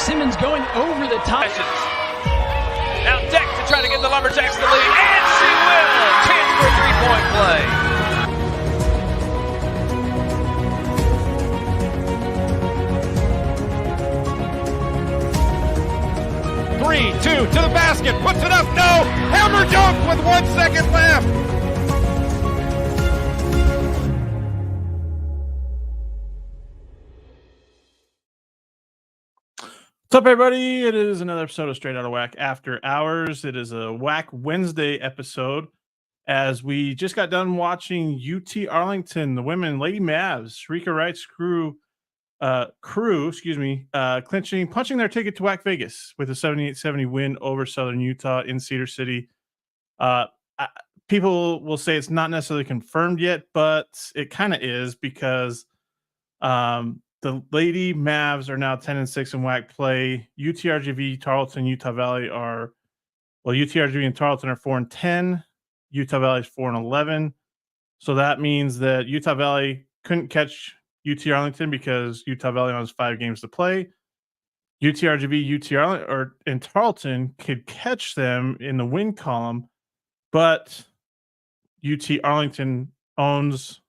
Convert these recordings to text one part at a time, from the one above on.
Simmons going over the top. Now Deck to try to get the Lumberjacks the lead, and she will! Chance for a three-point play. 3-2 to the basket, puts it up, no! Hammer dunk with 1 second left! What's up, everybody? It is another episode of Straight Outta WAC After Hours. It is a WAC Wednesday episode, as we just got done watching UT Arlington, the women, Lady Mavs, Rika Wright's crew, punching their ticket to WAC Vegas with a 78-70 win over Southern Utah in Cedar City. People will say it's not necessarily confirmed yet, but it kind of is, because the Lady Mavs are now 10-6 in WAC play. UTRGV, Tarleton, Utah Valley UTRGV and Tarleton are 4-10. Utah Valley is 4-11. So that means that Utah Valley couldn't catch UT Arlington because Utah Valley has 5 games to play. UTRGV, UT Arlington, and Tarleton could catch them in the win column, but UT Arlington owns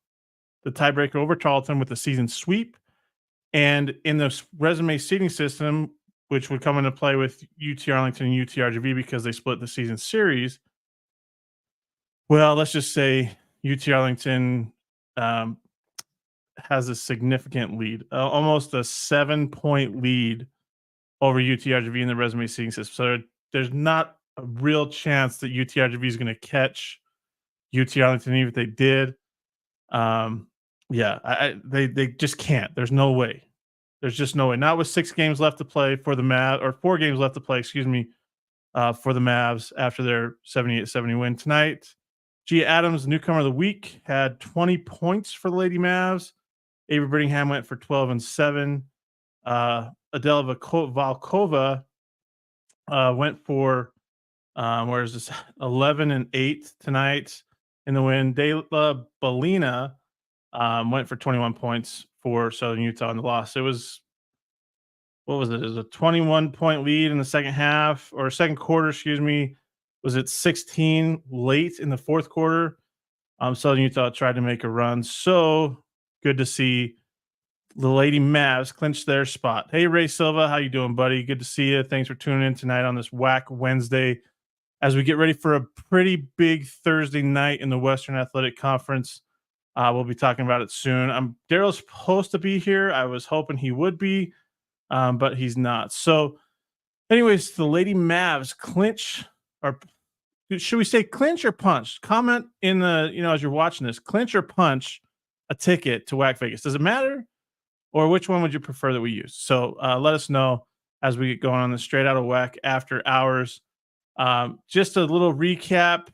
the tiebreaker over Tarleton with the season sweep. And in the resume seeding system, which would come into play with UT Arlington and UTRGV because they split the season series, well, let's just say UT Arlington has a significant lead, almost a 7-point lead over UTRGV in the resume seeding system. So there's not a real chance that UTRGV is going to catch UT Arlington, even if they did. They just can't. There's no way. There's just no way. Not with 6 games left to play for the Mavs, or 4 games left to play, for the Mavs after their 78-70 win tonight. Gia Adams, newcomer of the week, had 20 points for the Lady Mavs. Avery Brittingham went for 12 and 7. Adela Valkova went for 11 and 8 tonight in the win. Dela Balina went for 21 points for Southern Utah in the loss. It was, what was it? It was a 21-point lead in the second quarter, Was it 16 late in the fourth quarter? Southern Utah tried to make a run. So good to see the Lady Mavs clinch their spot. Hey, Ray Silva, how you doing, buddy? Good to see you. Thanks for tuning in tonight on this WAC Wednesday as we get ready for a pretty big Thursday night in the Western Athletic Conference. We'll be talking about it soon. Daryl's supposed to be here. I was hoping he would be, but he's not. So anyways, the Lady Mavs clinch, or should we say clinch or punch? Comment in the, as you're watching this, clinch or punch a ticket to WAC Vegas. Does it matter? Or which one would you prefer that we use? So let us know as we get going on the Straight Outta WAC After Hours. Just a little recap.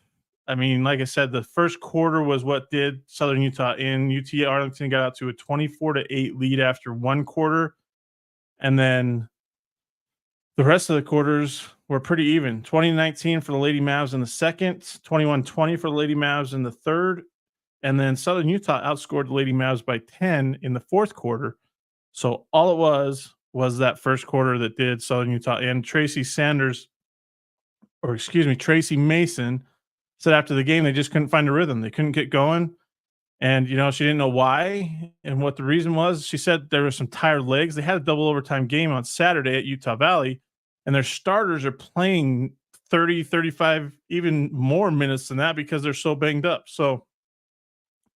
I mean, like I said, the first quarter was what did Southern Utah in. UT Arlington got out to a 24-8 lead after one quarter. And then the rest of the quarters were pretty even. 20-19 for the Lady Mavs in the second, 21-20 for the Lady Mavs in the third. And then Southern Utah outscored the Lady Mavs by 10 in the fourth quarter. So all it was that first quarter that did Southern Utah. And Tracy Mason said after the game they just couldn't find a rhythm. They couldn't get going. And, she didn't know why and what the reason was. She said there were some tired legs. They had a double overtime game on Saturday at Utah Valley, and their starters are playing 30, 35, even more minutes than that because they're so banged up. So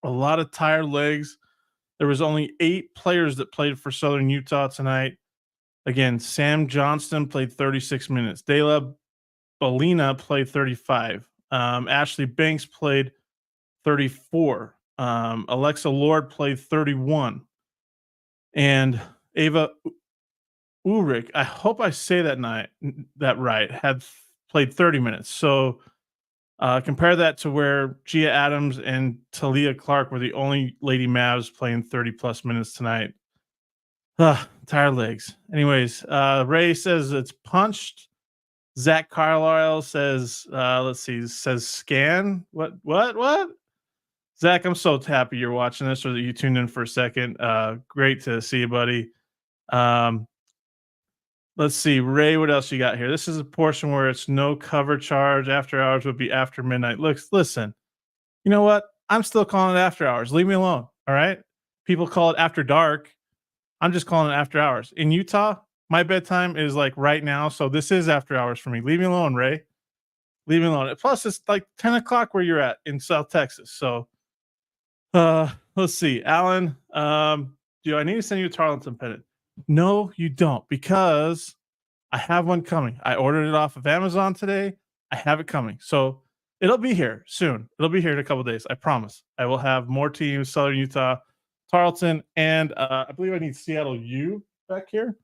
a lot of tired legs. There was only 8 players that played for Southern Utah tonight. Again, Sam Johnston played 36 minutes. Dela Balina played 35. Ashley Banks played 34. Alexa Lord played 31. And Ava Ulrich, I hope I say that right, had played 30 minutes. So compare that to where Gia Adams and Talia Clark were the only Lady Mavs playing 30-plus minutes tonight. Tired legs. Anyways, Ray says it's punched. Zach Carlisle says, says scan. What? Zach, I'm so happy you're watching this or that you tuned in for a second. Great to see you, buddy. Let's see, Ray, what else you got here? This is a portion where it's no cover charge. After hours would be after midnight. Listen, you know what? I'm still calling it after hours. Leave me alone. All right. People call it after dark. I'm just calling it after hours. In Utah, my bedtime is like right now. So this is after hours for me. Leave me alone, Ray. Leave me alone. Plus, it's like 10 o'clock where you're at in South Texas. So let's see. Alan, do I need to send you a Tarleton pennant? No, you don't, because I have one coming. I ordered it off of Amazon today. I have it coming. So it'll be here soon. It'll be here in a couple of days. I promise. I will have more teams, Southern Utah, Tarleton, and I believe I need Seattle U back here.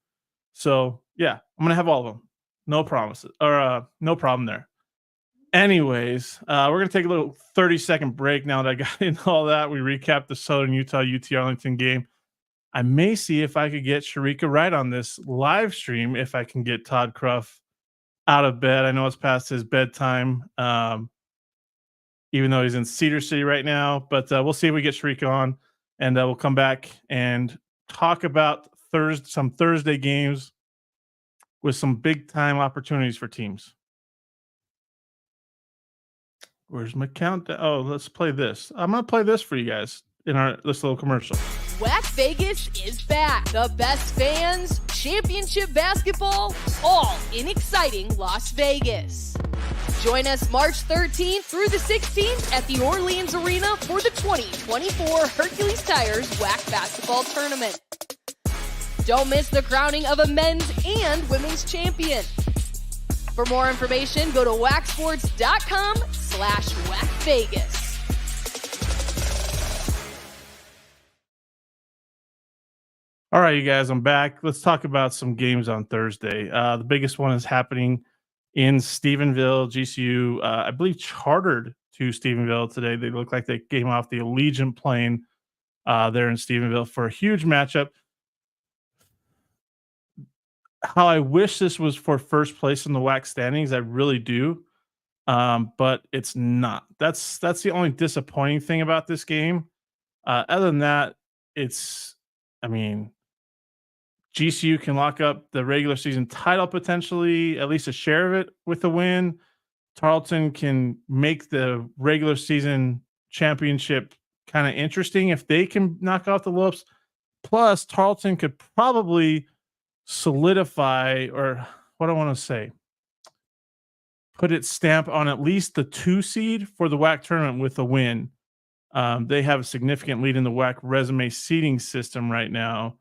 So yeah, I'm gonna have all of them. No promises, or no problem there. Anyways, we're gonna take a little 30-second break now that I got into all that. We recapped the Southern Utah UT Arlington game. I may see if I could get Sharika right on this live stream, if I can get Todd Cruff out of bed. I know it's past his bedtime, even though he's in Cedar City right now. But we'll see if we get Sharika on, and we'll come back and talk about some Thursday games with some big-time opportunities for teams. Where's my countdown? Oh, let's play this. I'm going to play this for you guys in this little commercial. WAC Vegas is back. The best fans, championship basketball, all in exciting Las Vegas. Join us March 13th through the 16th at the Orleans Arena for the 2024 Hercules Tires WAC Basketball Tournament. Don't miss the crowning of a men's and women's champion. For more information, go to wacsports.com/WACVegas. All right, you guys, I'm back. Let's talk about some games on Thursday. The biggest one is happening in Stephenville. GCU, I believe, chartered to Stephenville today. They look like they came off the Allegiant plane there in Stephenville for a huge matchup. How I wish this was for first place in the WAC standings, I really do, but it's not. That's the only disappointing thing about this game. Other than that, GCU can lock up the regular season title potentially, at least a share of it with a win. Tarleton can make the regular season championship kind of interesting if they can knock off the Lopes. Plus, Tarleton could probably solidify, or what I want to say, put its stamp on at least the 2 seed for the WAC tournament with a win. They have a significant lead in the WAC resume seeding system right now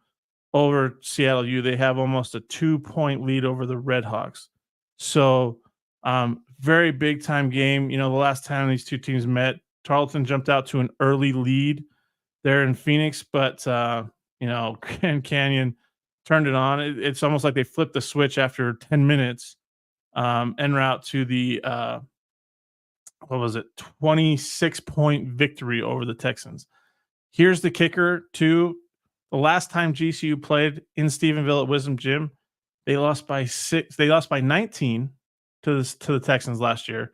over Seattle U. They have almost a 2-point lead over the Redhawks. So very big time game. The last time these two teams met, Tarleton jumped out to an early lead there in Phoenix, but Grand Canyon turned it on. It's almost like they flipped the switch after 10 minutes en route to the 26-point victory over the Texans. Here's the kicker too. The last time GCU played in Stephenville at Wisdom Gym, they lost by 6. They lost by 19 to the Texans last year.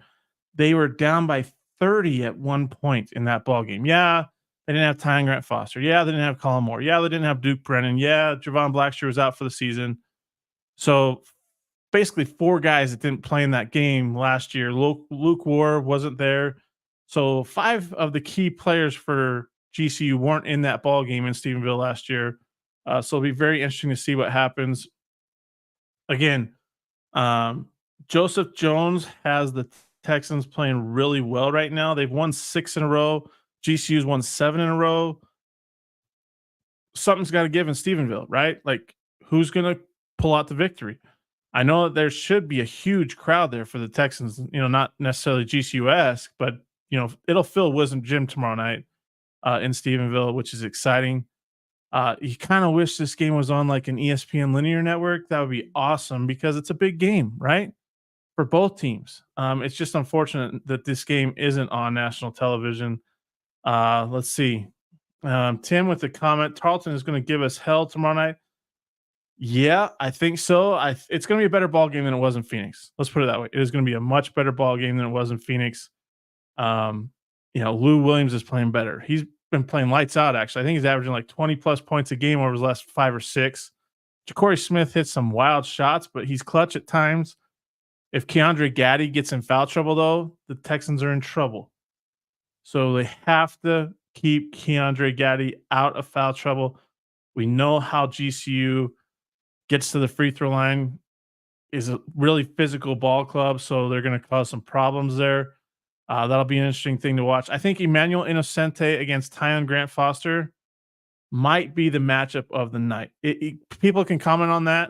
They were down by 30 at one point in that ball game. Yeah, they didn't have Ty Grant Foster. Yeah, they didn't have Colin Moore. Yeah, they didn't have Duke Brennan. Yeah, Javon Blackshear was out for the season. So basically 4 guys that didn't play in that game last year. Luke War wasn't there. So 5 of the key players for GCU weren't in that ball game in Stephenville last year. So it'll be very interesting to see what happens. Again, Joseph Jones has the Texans playing really well right now. They've won 6 in a row. GCU's won 7 in a row. Something's got to give in Stephenville, right? Like, who's going to pull out the victory? I know that there should be a huge crowd there for the Texans, not necessarily GCU-esque, but, it'll fill Wisdom Gym tomorrow night in Stephenville, which is exciting. You kind of wish this game was on like an ESPN linear network. That would be awesome because it's a big game, right? For both teams. It's just unfortunate that this game isn't on national television. Let's see. Tim with the comment, Tarleton is going to give us hell tomorrow night. Yeah, I think so. It's going to be a better ball game than it was in Phoenix. Let's put it that way. It is going to be a much better ball game than it was in Phoenix. Lou Williams is playing better. He's been playing lights out, actually. I think he's averaging like 20-plus points a game over his last 5 or 6. Ja'Cory Smith hits some wild shots, but he's clutch at times. If Keandre Gaddy gets in foul trouble, though, the Texans are in trouble. So they have to keep Keandre Gaddy out of foul trouble. We know how GCU gets to the free throw line, is a really physical ball club, so they're going to cause some problems there. That'll be an interesting thing to watch. I think Emmanuel Innocente against Tyon Grant Foster might be the matchup of the night. People can comment on that,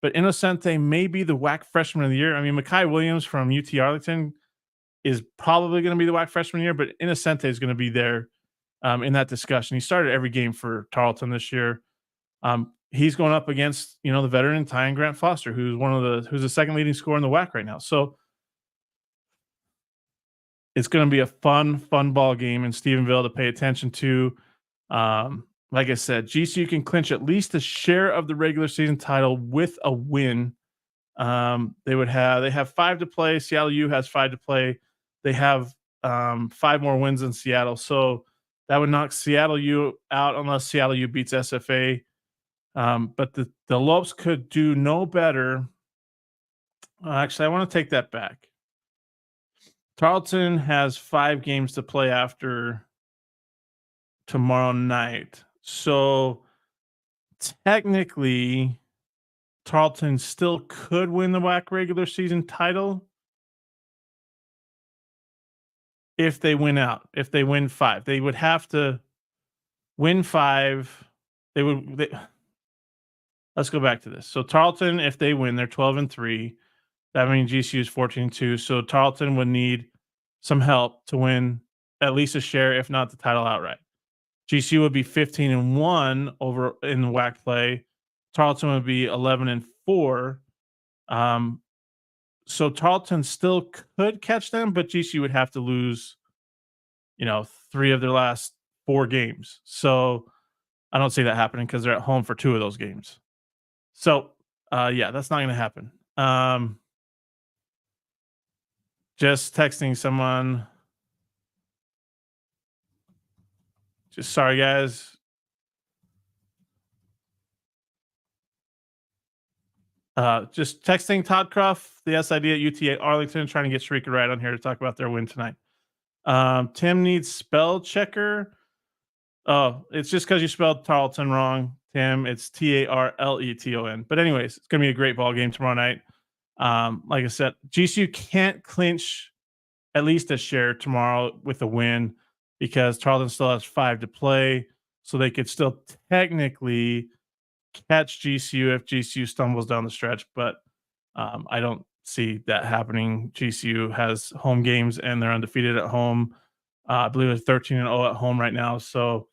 but Innocente may be the WAC freshman of the year. I mean, Mekhi Williams from UT Arlington is probably going to be the WAC freshman of the year, but Innocente is going to be there in that discussion. He started every game for Tarleton this year. He's going up against, the veteran Tyon Grant Foster, who's the second leading scorer in the WAC right now. So it's going to be a fun ball game in Stephenville to pay attention to. Like I said, GCU can clinch at least a share of the regular season title with a win. They have 5 to play. Seattle U has 5 to play. They have 5 more wins than Seattle. So that would knock Seattle U out unless Seattle U beats SFA. But the Lopes could do no better. Actually, I want to take that back. Tarleton has 5 games to play after tomorrow night. So technically, Tarleton still could win the WAC regular season title if they win out. If they win 5, they would have to win 5. Let's go back to this. So Tarleton, if they win, they're 12-3. That means GCU is 14-2. So Tarleton would need some help to win at least a share, if not the title outright. GCU would be 15-1 over in the WAC play. Tarleton would be 11-4. So Tarleton still could catch them, but GCU would have to lose, 3 of their last 4 games. So I don't see that happening because they're at home for 2 of those games. So, that's not going to happen. Just texting someone. Sorry, guys. Just texting Todd Cruff, the SID at UTA Arlington, trying to get Shrika right on here to talk about their win tonight. Tim needs spell checker. Oh, it's just because you spelled Tarleton wrong, Tim. It's Tarleton. But anyways, it's going to be a great ball game tomorrow night. Like I said, GCU can't clinch at least a share tomorrow with a win because Tarleton still has 5 to play. So they could still technically catch GCU if GCU stumbles down the stretch. But I don't see that happening. GCU has home games and they're undefeated at home. I believe they're 13-0 at home right now. So,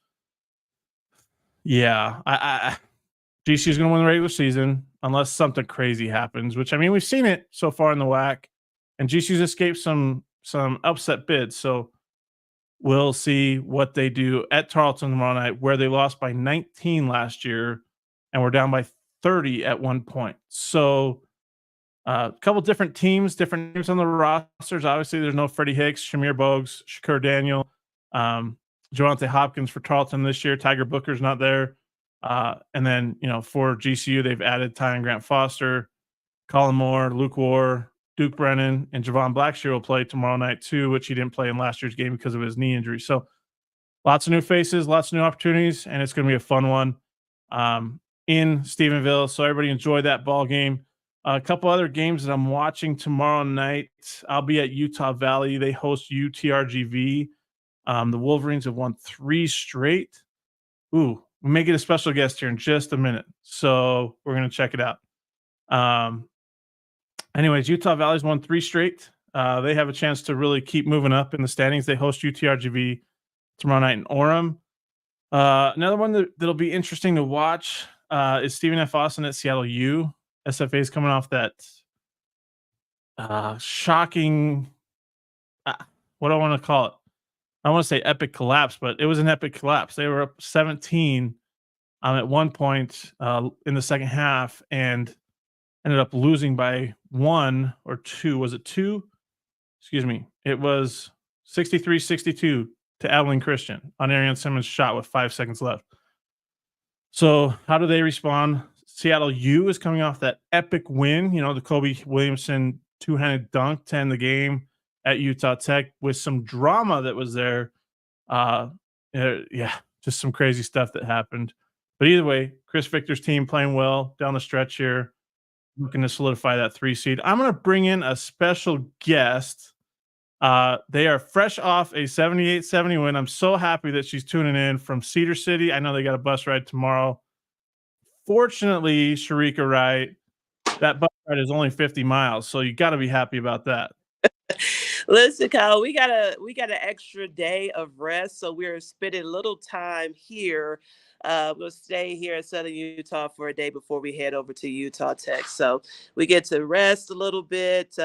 yeah, GCU is going to win the regular season unless something crazy happens, which, I mean, we've seen it so far in the WAC, and GCU's escaped some upset bids. So we'll see what they do at Tarleton tomorrow night, where they lost by 19 last year and were down by 30 at one point. So a couple different teams, different names on the rosters. Obviously, there's no Freddie Hicks, Shamir Bogues, Shakur Daniel, Javante Hopkins for Tarleton this year. Tiger Booker's not there. And then, for GCU, they've added Tyon Grant Foster, Colin Moore, Luke Warr, Duke Brennan, and Javon Blackshear will play tomorrow night too, which he didn't play in last year's game because of his knee injury. So lots of new faces, lots of new opportunities, and it's going to be a fun one in Stephenville. So everybody enjoy that ball game. A couple other games that I'm watching tomorrow night. I'll be at Utah Valley. They host UTRGV. The Wolverines have won 3 straight. Ooh, we may get a special guest here in just a minute. So we're going to check it out. Anyways, Utah Valley's won 3 straight. They have a chance to really keep moving up in the standings. They host UTRGV tomorrow night in Orem. Another one that'll be interesting to watch is Stephen F. Austin at Seattle U. SFA is coming off that shocking, what do I want to call it? I want to say epic collapse, but it was an epic collapse. They were up 17 at one point in the second half and ended up losing by 1 or 2. Was it 2? Excuse me. It was 63-62 to Abilene Christian on Arian Simmons' shot with 5 seconds left. So how do they respond? Seattle U is coming off that epic win, the Kobe Williamson two-handed dunk to end the game at Utah Tech with some drama that was there. Yeah, just some crazy stuff that happened. But either way, Chris Victor's team playing well down the stretch here, looking to solidify that 3 seed. I'm going to bring in a special guest. They are fresh off a 78-70 win. I'm so happy that she's tuning in from Cedar City. I know they got a bus ride tomorrow. Fortunately, Sharika Wright, that bus ride is only 50 miles, so you got to be happy about that. Listen, Kyle, we got an extra day of rest, so we're spending a little time here. We'll stay here in Southern Utah for a day before we head over to Utah Tech. So we get to rest a little bit,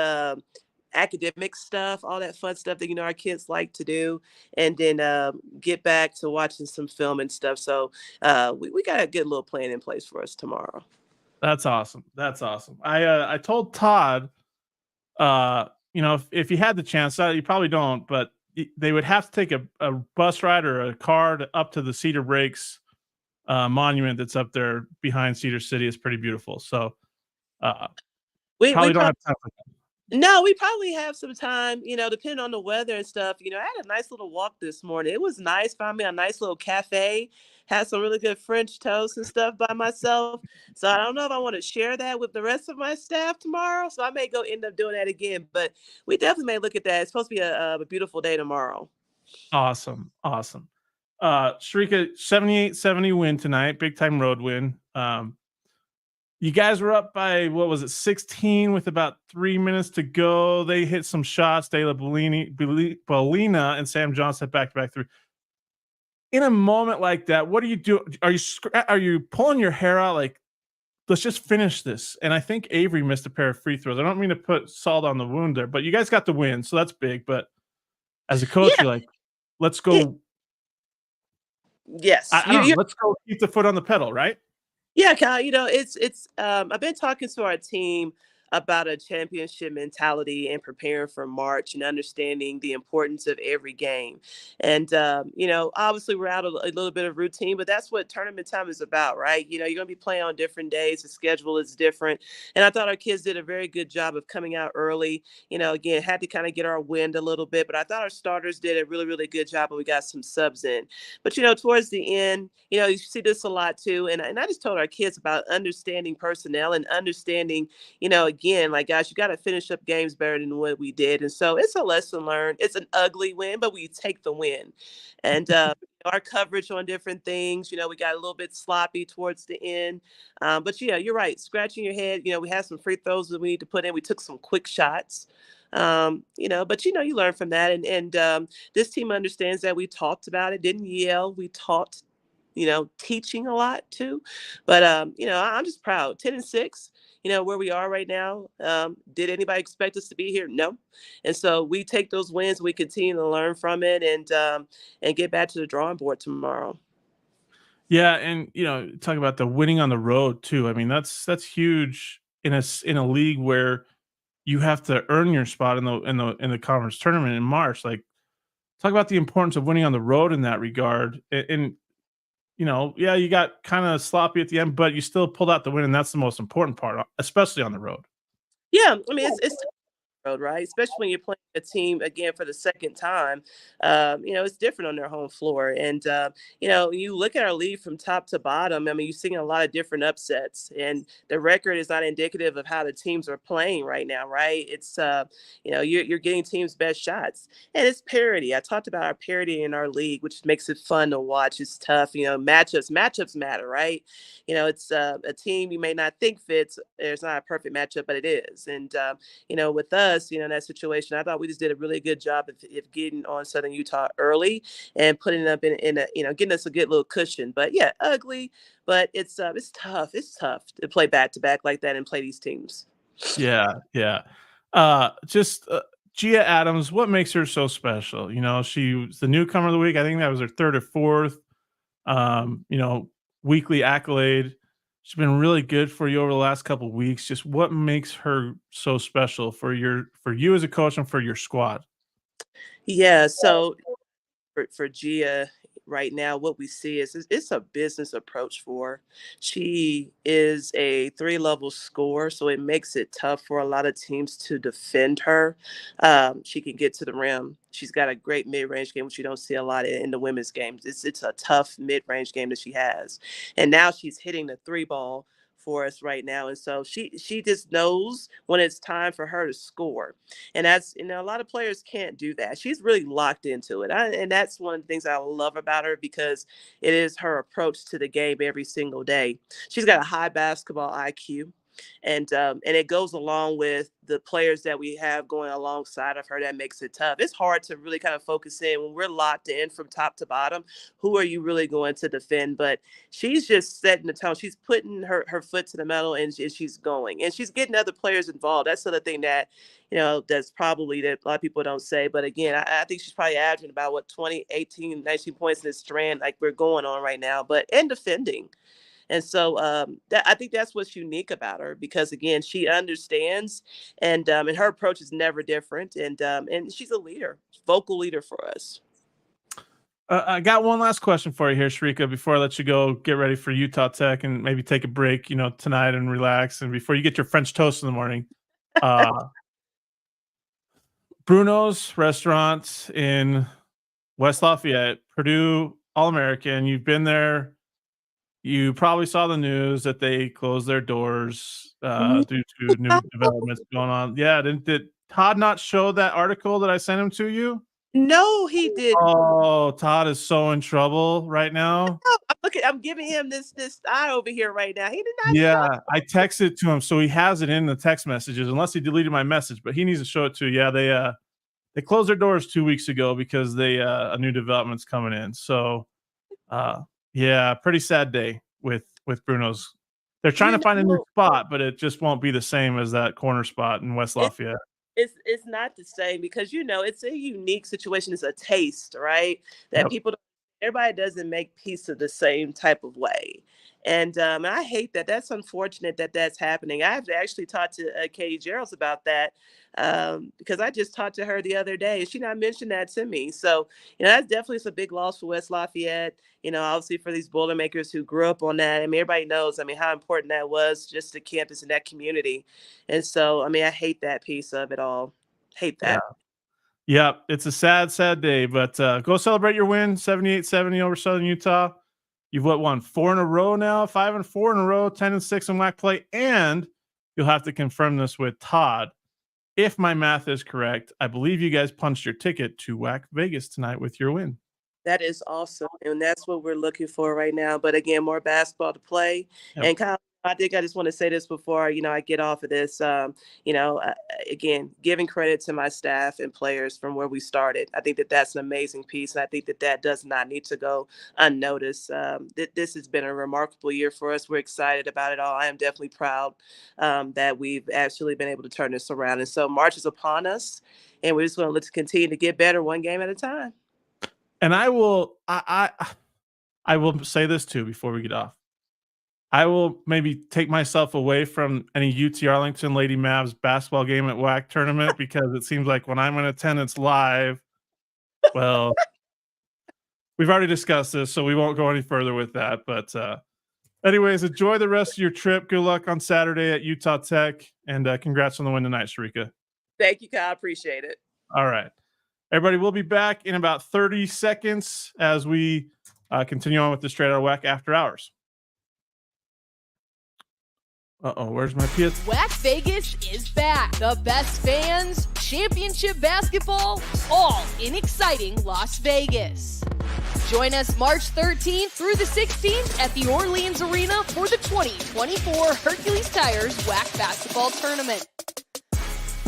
academic stuff, all that fun stuff that our kids like to do, and then get back to watching some film and stuff. So we got a good little plan in place for us tomorrow. That's awesome. That's awesome. I told Todd, if you had the chance, you probably don't, but they would have to take a bus ride or a car up to the Cedar Breaks monument that's up there behind Cedar City. It's pretty beautiful. So we don't have time for that. No, we probably have some time, depending on the weather and stuff. I had a nice little walk this morning. It was nice. Found me a nice little cafe, had some really good French toast and stuff by myself. So I don't know if I want to share that with the rest of my staff tomorrow. So I may go end up doing that again, but we definitely may look at that. It's supposed to be a beautiful day tomorrow. Awesome. Sharika, 78-70 win tonight. Big time road win. You guys were up by, 16 with about 3 minutes to go. They hit some shots. De La Bellina and Sam Johnson back-to-back three. In a moment like that, what do you do? Are you pulling your hair out like, let's just finish this? And I think Avery missed a pair of free throws. I don't mean to put salt on the wound there, but you guys got the win, so that's big. But as a coach, you're like, let's go. Yes. Let's go keep the foot on the pedal, right? Yeah, Kyle, it's I've been talking to our team about a championship mentality and preparing for March and understanding the importance of every game. And, obviously we're out a little bit of routine, but that's what tournament time is about, right? You're going to be playing on different days. The schedule is different. And I thought our kids did a very good job of coming out early. Again, had to kind of get our wind a little bit, but I thought our starters did a really, really good job, and we got some subs in. But, towards the end, you see this a lot too. And I just told our kids about understanding personnel and understanding, again, like, guys, you got to finish up games better than what we did. And so it's a lesson learned. It's an ugly win, but we take the win. And our coverage on different things, we got a little bit sloppy towards the end. But you're right. Scratching your head, we had some free throws that we need to put in. We took some quick shots. But you learn from that. And this team understands that. We talked about it, didn't yell. We talked, teaching a lot too. But, I'm just proud. 10-6. Where we are right now. Did anybody expect us to be here? No. And so we take those wins, we continue to learn from it, and get back to the drawing board tomorrow. Yeah, and talk about the winning on the road too. I mean, that's huge in a league where you have to earn your spot in the conference tournament in March. Like, talk about the importance of winning on the road in that regard. And you got kind of sloppy at the end, but you still pulled out the win, and that's the most important part, especially on the road. Yeah, I mean, it's road, right? Especially when you're playing a team again for the second time. It's different on their home floor. And you look at our league from top to bottom. I mean, you're seeing a lot of different upsets, and the record is not indicative of how the teams are playing right now, right? It's you're getting teams' best shots, and it's parity. I talked about our parity in our league, which makes it fun to watch. It's tough, matchups matter, right? It's a team you may not think fits. There's not a perfect matchup, but it is. And with us, in that situation, I thought we just did a really good job of getting on Southern Utah early and putting it up in a getting us a good little cushion. But yeah, ugly, but it's tough. It's tough to play back to back like that and play these teams. Yeah. Gia Adams, what makes her so special? She was the newcomer of the week. I think that was her third or fourth. Weekly accolade. She's been really good for you over the last couple of weeks. Just what makes her so special for you as a coach and for your squad? Yeah. So for Gia, right now, what we see is it's a business approach for her. She is a 3-level scorer, so it makes it tough for a lot of teams to defend her. She can get to the rim. She's got a great mid-range game, which you don't see a lot in the women's games. It's a tough mid-range game that she has. And now she's hitting the 3 ball for us right now. And so she just knows when it's time for her to score. And that's, a lot of players can't do that. She's really locked into it. And that's one of the things I love about her, because it is her approach to the game every single day. She's got a high basketball IQ. And it goes along with the players that we have going alongside of her that makes it tough. It's hard to really kind of focus in when we're locked in from top to bottom. Who are you really going to defend? But she's just setting the tone. She's putting her foot to the metal, and she's going. And she's getting other players involved. That's the other thing that, that's probably that a lot of people don't say. But again, I think she's probably averaging about 20, 18, 19 points in this strand like we're going on right now, and defending. And so I think that's what's unique about her, because again, she understands, and her approach is never different, and she's a leader, vocal leader for us. I got one last question for you here, Sharika, before I let you go get ready for Utah Tech and maybe take a break, tonight and relax, and before you get your French toast in the morning. Bruno's restaurant in West Lafayette, Purdue All-American. You've been there. You probably saw the news that they closed their doors due to new developments going on. Yeah, did Todd not show that article that I sent him to you? No, he did. Oh, Todd is so in trouble right now. I'm giving him this eye over here right now. He did not. Yeah, I texted to him, so he has it in the text messages, unless he deleted my message. But he needs to show it to you. Yeah, they closed their doors 2 weeks ago because a new development's coming in. So, yeah, pretty sad day with Bruno's. They're trying to find a new spot, but it just won't be the same as that corner spot in West Lafayette. It's not the same, because it's a unique situation. It's a taste, right? That everybody doesn't make pizza the same type of way. And I hate that. That's unfortunate that that's happening. I have actually talked to Katie Geralds about that, because I just talked to her the other day, and she not mentioned that to me. So, that's definitely a big loss for West Lafayette. Obviously for these Boilermakers who grew up on that. Everybody knows, how important that was, just the campus and that community. And so, I hate that piece of it all. Hate that. Yeah, it's a sad, sad day, but go celebrate your win, 78-70 over Southern Utah. You've won 4 in a row now, 5 and 4 in a row, 10 and 6 in WAC play, and you'll have to confirm this with Todd. If my math is correct, I believe you guys punched your ticket to WAC Vegas tonight with your win. That is awesome, and that's what we're looking for right now. But again, more basketball to play. Yep. And Kyle, I think I just want to say this before I get off of this. Again, giving credit to my staff and players from where we started. I think that that's an amazing piece, and I think that does not need to go unnoticed. This has been a remarkable year for us. We're excited about it all. I am definitely proud that we've actually been able to turn this around. And so March is upon us, and we're just going to continue to get better one game at a time. And I will say this too before we get off. I will maybe take myself away from any UT Arlington Lady Mavs basketball game at WAC tournament, because it seems like when I'm in attendance live, well, we've already discussed this, so we won't go any further with that. But anyways, enjoy the rest of your trip. Good luck on Saturday at Utah Tech, and congrats on the win tonight, Sharika. Thank you, Kyle. Appreciate it. All right. Everybody, we'll be back in about 30 seconds as we continue on with the Straight Outta WAC After Hours. Where's my PS? WAC Vegas is back. The best fans, championship basketball, all in exciting Las Vegas. Join us March 13th through the 16th at the Orleans Arena for the 2024 Hercules Tires WAC Basketball Tournament.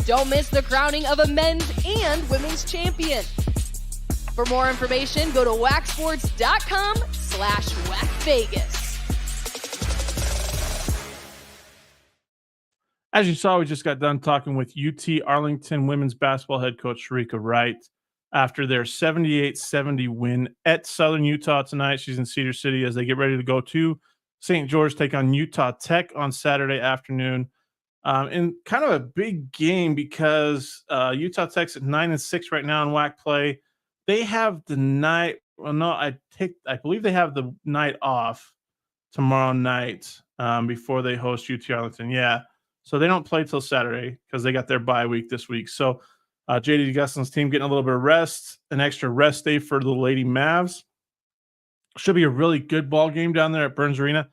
Don't miss the crowning of a men's and women's champion. For more information, go to wacsports.com/WACVegas. As you saw, we just got done talking with UT Arlington women's basketball head coach Sharika Wright after their 78-70 win at Southern Utah tonight. She's in Cedar City as they get ready to go to St. George, take on Utah Tech on Saturday afternoon. In kind of a big game because Utah Tech's at 9 and 6 right now in WAC play. They have the night Well, no, I believe they have the night off tomorrow night before they host UT Arlington. Yeah. So they don't play till Saturday because they got their bye week this week. So JD Guslin's team getting a little bit of rest, an extra rest day for the Lady Mavs. Should be a really good ball game down there at Burns Arena.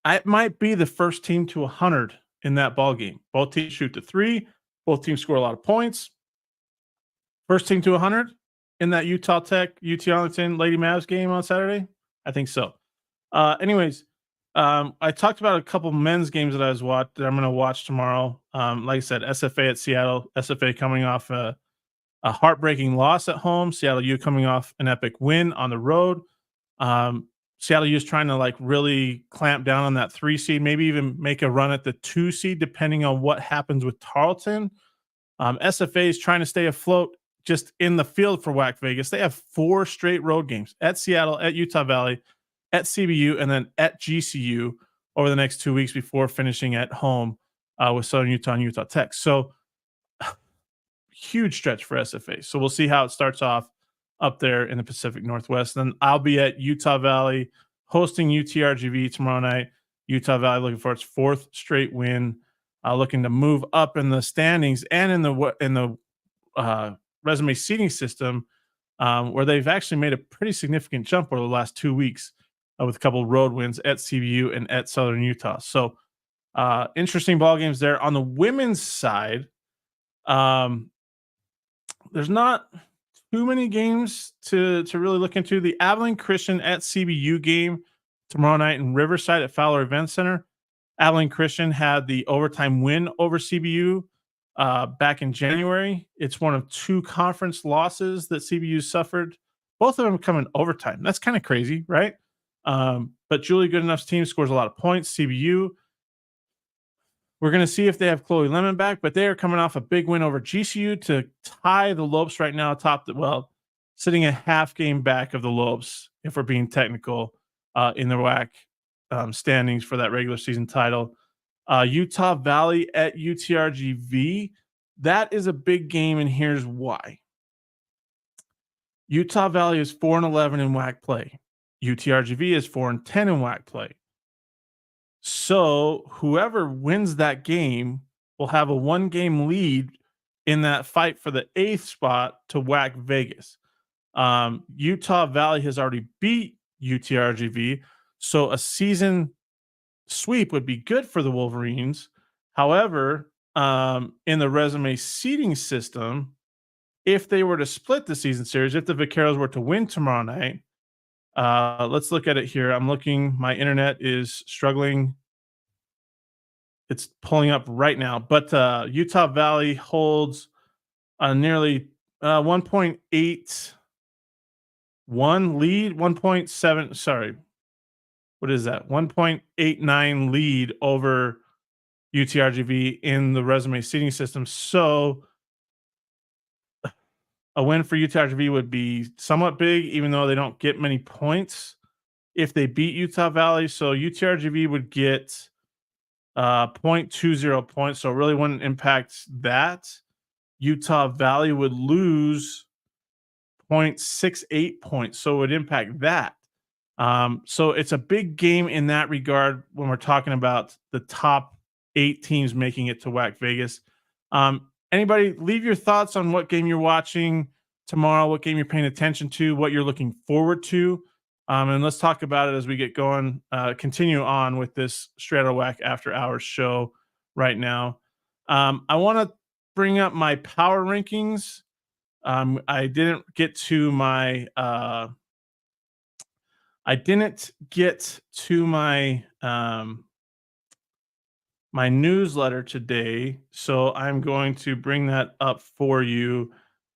It might be the first team to 100 in that ball game. Both teams shoot the three. Both teams score a lot of points. First team to 100 in that Utah Tech, UT Arlington Lady Mavs game on Saturday? I think so. Anyways, I talked about a couple men's games that I'm going to watch tomorrow. Like I said, SFA at Seattle. SFA coming off a heartbreaking loss at home. Seattle U coming off an epic win on the road. Seattle U is trying to like really clamp down on that 3 seed, maybe even make a run at the 2 seed, depending on what happens with Tarleton. SFA is trying to stay afloat just in the field for WAC Vegas. They have 4 straight road games at Seattle, at Utah Valley, at CBU, and then at GCU over the next 2 weeks before finishing at home with Southern Utah and Utah Tech. So huge stretch for SFA. So we'll see how it starts off up there in the Pacific Northwest. Then I'll be at Utah Valley hosting UTRGV tomorrow night. Utah Valley looking for its 4th straight win, looking to move up in the standings and in the resume seeding system, where they've actually made a pretty significant jump over the last 2 weeks with a couple of road wins at CBU and at Southern Utah. So interesting ball games there. On the women's side, there's not too many games to really look into. The Abilene Christian at CBU game tomorrow night in Riverside at Fowler Event Center. Abilene Christian had the overtime win over CBU back in January. It's one of 2 conference losses that CBU suffered. Both of them come in overtime. That's kind of crazy, right? But Julie Goodenough's team scores a lot of points. CBU, we're going to see if they have Chloe Lemon back, but they are coming off a big win over GCU to tie the Lopes right now, sitting a half game back of the Lopes, if we're being technical, in the WAC standings for that regular season title. Utah Valley at UTRGV. That is a big game, and here's why. Utah Valley is 4-11 in WAC play. UTRGV is 4-10 in WAC play. So whoever wins that game will have a 1-game lead in that fight for the 8th spot to WAC Vegas. Utah Valley has already beat UTRGV, so a season sweep would be good for the Wolverines. However, in the resume seeding system, if they were to split the season series, if the Vaqueros were to win tomorrow night, let's look at it here. I'm looking. My internet is struggling. It's pulling up right now. But Utah Valley holds a nearly 1.81 lead, 1.7. Sorry. What is that? 1.89 lead over UTRGV in the resume seeding system. So a win for UTRGV would be somewhat big, even though they don't get many points if they beat Utah Valley. So UTRGV would get 0.20 points. So it really wouldn't impact that. Utah Valley would lose 0.68 points. So it would impact that. So it's a big game in that regard when we're talking about the top 8 teams making it to WAC Vegas. Anybody leave your thoughts on what game you're watching tomorrow, what game you're paying attention to, what you're looking forward to. And let's talk about it as we get going, continue on with this Straight Outta WAC After Hours show right now. I want to bring up my power rankings. I didn't get to my my newsletter today, so I'm going to bring that up for you,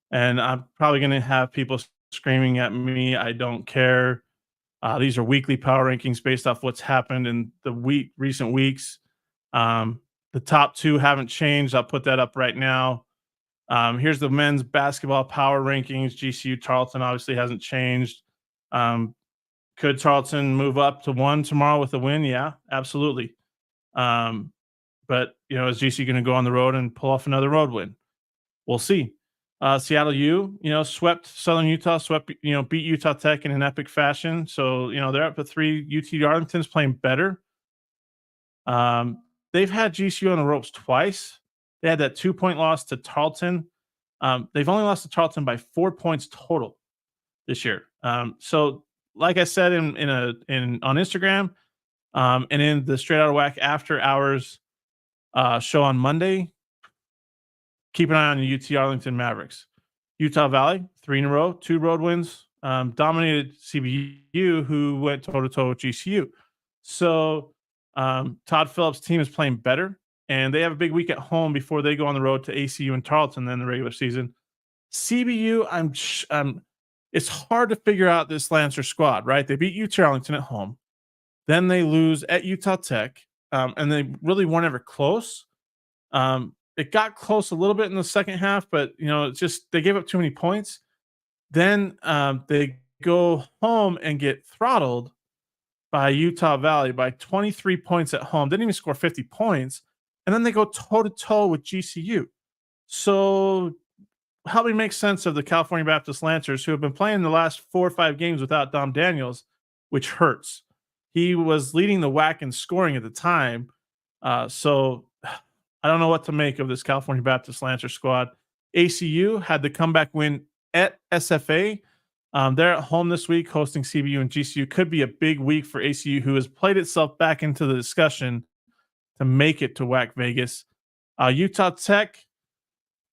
and I'm probably going to have people screaming at me. I don't care. These are weekly power rankings based off what's happened in the recent weeks. The top 2 haven't changed. I'll put that up right now. Here's the men's basketball power rankings. GCU Tarleton obviously hasn't changed. Could Tarleton move up to 1 tomorrow with a win? Yeah, absolutely. But, is GCU going to go on the road and pull off another road win? We'll see. Seattle U, swept Southern Utah, beat Utah Tech in an epic fashion. So, they're up to 3. UT Arlington's playing better. They've had GCU on the ropes twice. They had that 2-point loss to Tarleton. They've only lost to Tarleton by 4 points total this year. So, like I said on Instagram, and in the Straight Outta WAC After Hours show on Monday, keep an eye on the UT Arlington Mavericks. Utah Valley, 3 in a row, 2 road wins, dominated CBU, who went toe-to-toe with GCU. So Todd Phillips' team is playing better, and they have a big week at home before they go on the road to ACU and Tarleton in the regular season. CBU, it's hard to figure out this Lancer squad, right? They beat UT Arlington at home. Then they lose at Utah Tech, and they really weren't ever close. It got close a little bit in the second half, but it's just they gave up too many points. Then they go home and get throttled by Utah Valley by 23 points at home. Didn't even score 50 points. And then they go toe-to-toe with GCU. So help me make sense of the California Baptist Lancers, who have been playing the last 4 or 5 games without Dom Daniels, which hurts. He was leading the WAC in scoring at the time. So I don't know what to make of this California Baptist Lancer squad. ACU had the comeback win at SFA. They're at home this week hosting CBU and GCU. Could be a big week for ACU, who has played itself back into the discussion to make it to WAC Vegas. Utah Tech,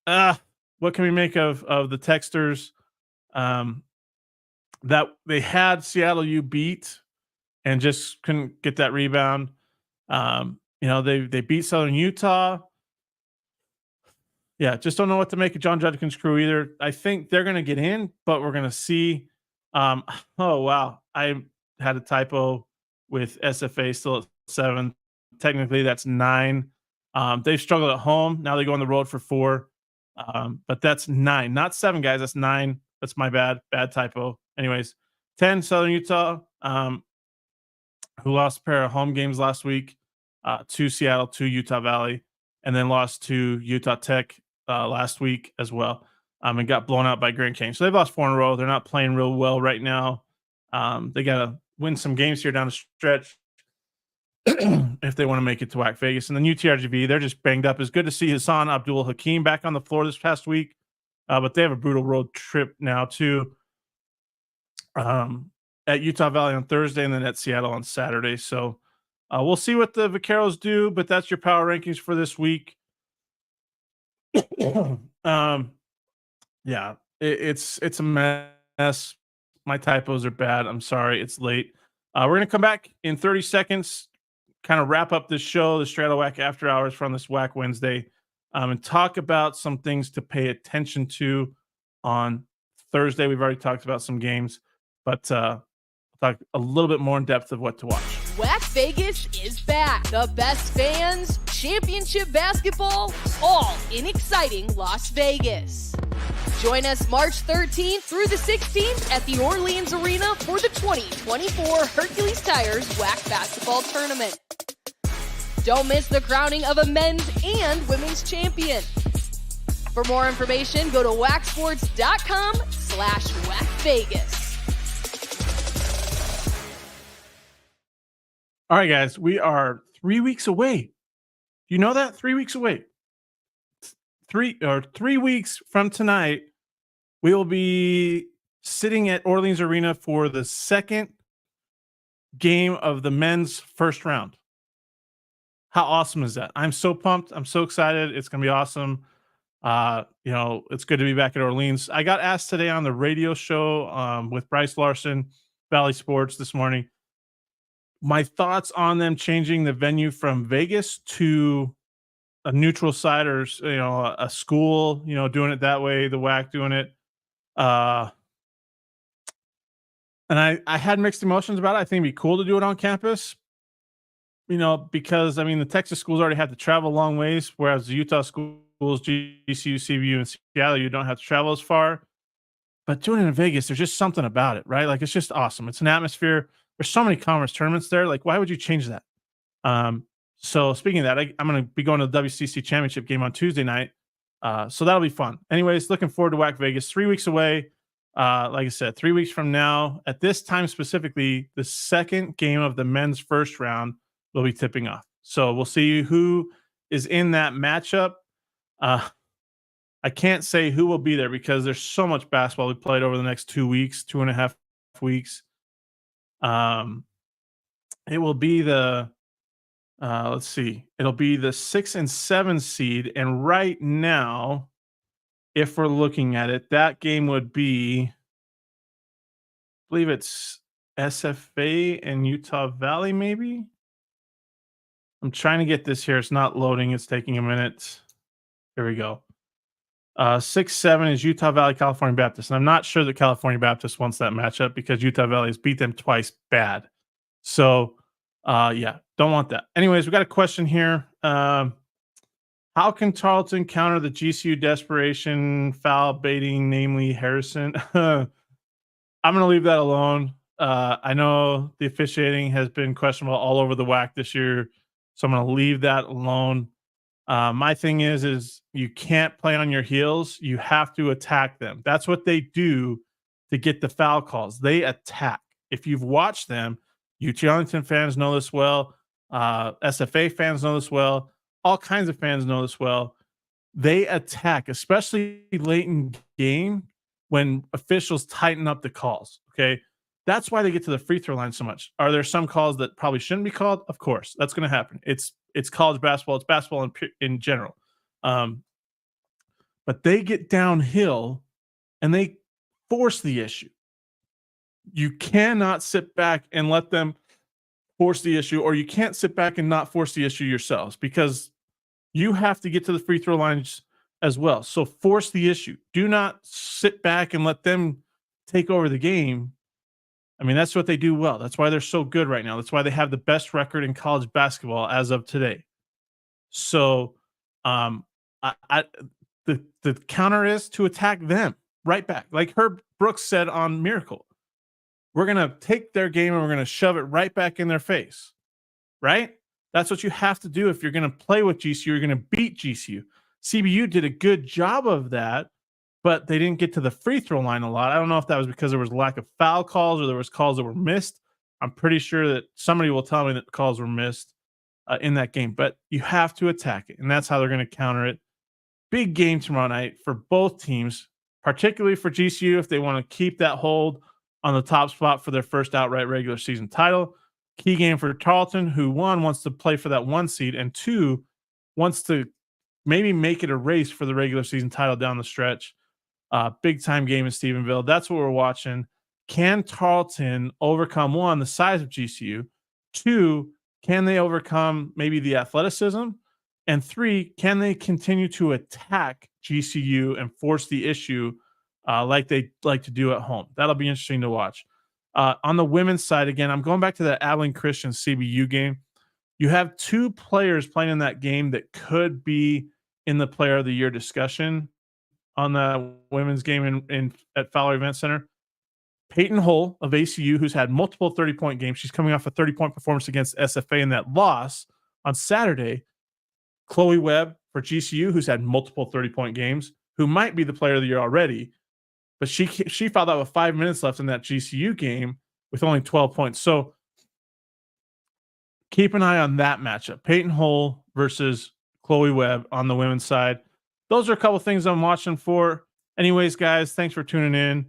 what can we make of the Techsters? That they had Seattle U beat and just couldn't get that rebound. They beat Southern Utah. Yeah, just don't know what to make of John Judkins' crew either. I think they're going to get in, but we're going to see. Oh, wow. I had a typo with SFA still at 7. Technically, that's 9. They've struggled at home. Now they go on the road for 4. But that's 9, not 7, guys. That's 9. That's my bad typo. Anyways, 10, Southern Utah, who lost a pair of home games last week to Seattle, to Utah Valley, and then lost to Utah Tech last week as well, and got blown out by Grand Canyon. So they've lost 4 in a row. They're not playing real well right now. They got to win some games here down the stretch if they want to make it to WAC Vegas. And then UTRGV, they're just banged up. It's good to see Hassan Abdul Hakim back on the floor this past week, but they have a brutal road trip now too. At Utah Valley on Thursday, and then at Seattle on Saturday. So we'll see what the Vaqueros do, but that's your power rankings for this week. Yeah, it's a mess. My typos are bad. I'm sorry. It's late. We're going to come back in 30 seconds, kind of wrap up this show, the Straight Outta WAC After Hours from this WAC Wednesday, and talk about some things to pay attention to on Thursday. We've already talked about some games, but talk a little bit more in depth of what to watch. WAC Vegas is back. The best fans, championship basketball, all in exciting Las Vegas. Join us March 13th through the 16th at the Orleans Arena for the 2024 Hercules Tires WAC Basketball Tournament. Don't miss the crowning of a men's and women's champion. For more information, go to wacsports.com/WACVegas. All right, guys, we are 3 weeks away. You know that? 3 weeks away. 3 weeks from tonight, we will be sitting at Orleans Arena for the second game of the men's first round. How awesome is that? I'm so pumped. I'm so excited. It's going to be awesome. It's good to be back at Orleans. I got asked today on the radio show with Bryce Larson, Valley Sports this morning, my thoughts on them changing the venue from Vegas to a neutral site, or a school, doing it that way, the WAC doing it. And I had mixed emotions about it. I think it'd be cool to do it on campus, because the Texas schools already have to travel a long ways, whereas the Utah schools, GCU, CBU, and Seattle, you don't have to travel as far. But doing it in Vegas, there's just something about it, right? Like, it's just awesome. It's an atmosphere. There's so many conference tournaments there. Like, why would you change that? So speaking of that, I'm going to be going to the WCC championship game on Tuesday night. So that'll be fun. Anyways, looking forward to WAC Vegas. 3 weeks away. Like I said, 3 weeks from now, at this time specifically, the second game of the men's first round will be tipping off. So we'll see who is in that matchup. I can't say who will be there because there's so much basketball we played over the next 2 weeks, 2.5 weeks. It will be the let's see. It'll be the 6 and 7 seed, and right now, if we're looking at it, that game would be, I believe it's SFA and Utah Valley, maybe. I'm trying to get this here. It's not loading. It's taking a minute. Here we go. 6-7 is Utah Valley, California Baptist. And I'm not sure that California Baptist wants that matchup because Utah Valley has beat them twice bad. So, yeah, don't want that. Anyways, we got a question here. How can Tarleton counter the GCU desperation foul baiting, namely Harrison? I'm going to leave that alone. I know the officiating has been questionable all over the WAC this year, so I'm going to leave that alone. My thing is you can't play on your heels. You have to attack them. That's what they do to get the foul calls. They attack. If you've watched them, UT Arlington fans know this well. SFA fans know this well. All kinds of fans know this well. They attack, especially late in game when officials tighten up the calls. Okay. That's why they get to the free throw line so much. Are there some calls that probably shouldn't be called? Of course, that's going to happen. It's college basketball. It's basketball in general. But they get downhill and they force the issue. You cannot sit back and let them force the issue, or you can't sit back and not force the issue yourselves because you have to get to the free throw lines as well. So force the issue. Do not sit back and let them take over the game. I mean, that's what they do well. That's why they're so good right now. That's why they have the best record in college basketball as of today. So the counter is to attack them right back. Like Herb Brooks said on Miracle, we're going to take their game and we're going to shove it right back in their face, right? That's what you have to do if you're going to play with GCU. You're going to beat GCU. CBU did a good job of that, but they didn't get to the free throw line a lot. I don't know if that was because there was lack of foul calls or there was calls that were missed. I'm pretty sure that somebody will tell me that calls were missed in that game, but you have to attack it, and that's how they're going to counter it. Big game tomorrow night for both teams, particularly for GCU if they want to keep that hold on the top spot for their first outright regular season title. Key game for Tarleton, who one, wants to play for that 1 seed, and 2, wants to maybe make it a race for the regular season title down the stretch. Big time game in Stephenville. That's what we're watching. Can Tarleton overcome, 1, the size of GCU, 2, can they overcome maybe the athleticism, and 3, can they continue to attack GCU and force the issue like they like to do at home? That'll be interesting to watch. On the women's side, again, I'm going back to the Abilene Christian CBU game. You have 2 players playing in that game that could be in the Player of the Year discussion on the women's game at Fowler Event Center. Peyton Hull of ACU, who's had multiple 30-point games. She's coming off a 30-point performance against SFA in that loss on Saturday. Chloe Webb for GCU, who's had multiple 30-point games, who might be the Player of the Year already. But she fouled out with 5 minutes left in that GCU game with only 12 points. So keep an eye on that matchup. Peyton Hull versus Chloe Webb on the women's side. Those are a couple things I'm watching for. Anyways, guys, thanks for tuning in.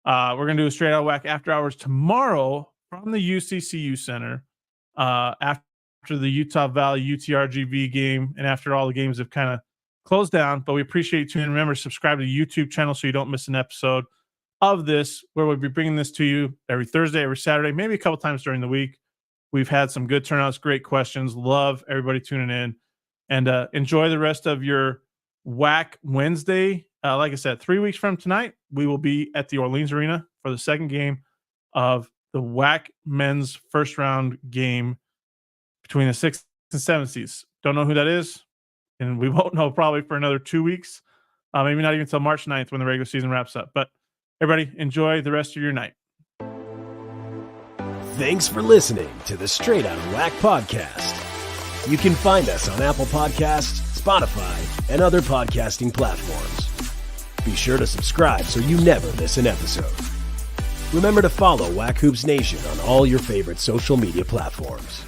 We're going to do a straight out WAC after hours tomorrow from the UCCU Center after the Utah Valley UTRGV game and after all the games have kind of closed down. But we appreciate you tuning in. Remember, subscribe to the YouTube channel so you don't miss an episode of this, where we'll be bringing this to you every Thursday, every Saturday, maybe a couple times during the week. We've had some good turnouts, great questions. Love everybody tuning in. And enjoy the rest of your WAC Wednesday. Like I said, 3 weeks from tonight, we will be at the Orleans Arena for the second game of the WAC men's first round game between the 6th and 7th seeds. Don't know who that is, and we won't know probably for another 2 weeks, maybe not even until March 9th when the regular season wraps up. But everybody, enjoy the rest of your night. Thanks for listening to the Straight Outta WAC podcast. You can find us on Apple Podcasts, Spotify, and other podcasting platforms. Be sure to subscribe so you never miss an episode. Remember to follow WAC Hoops Nation on all your favorite social media platforms.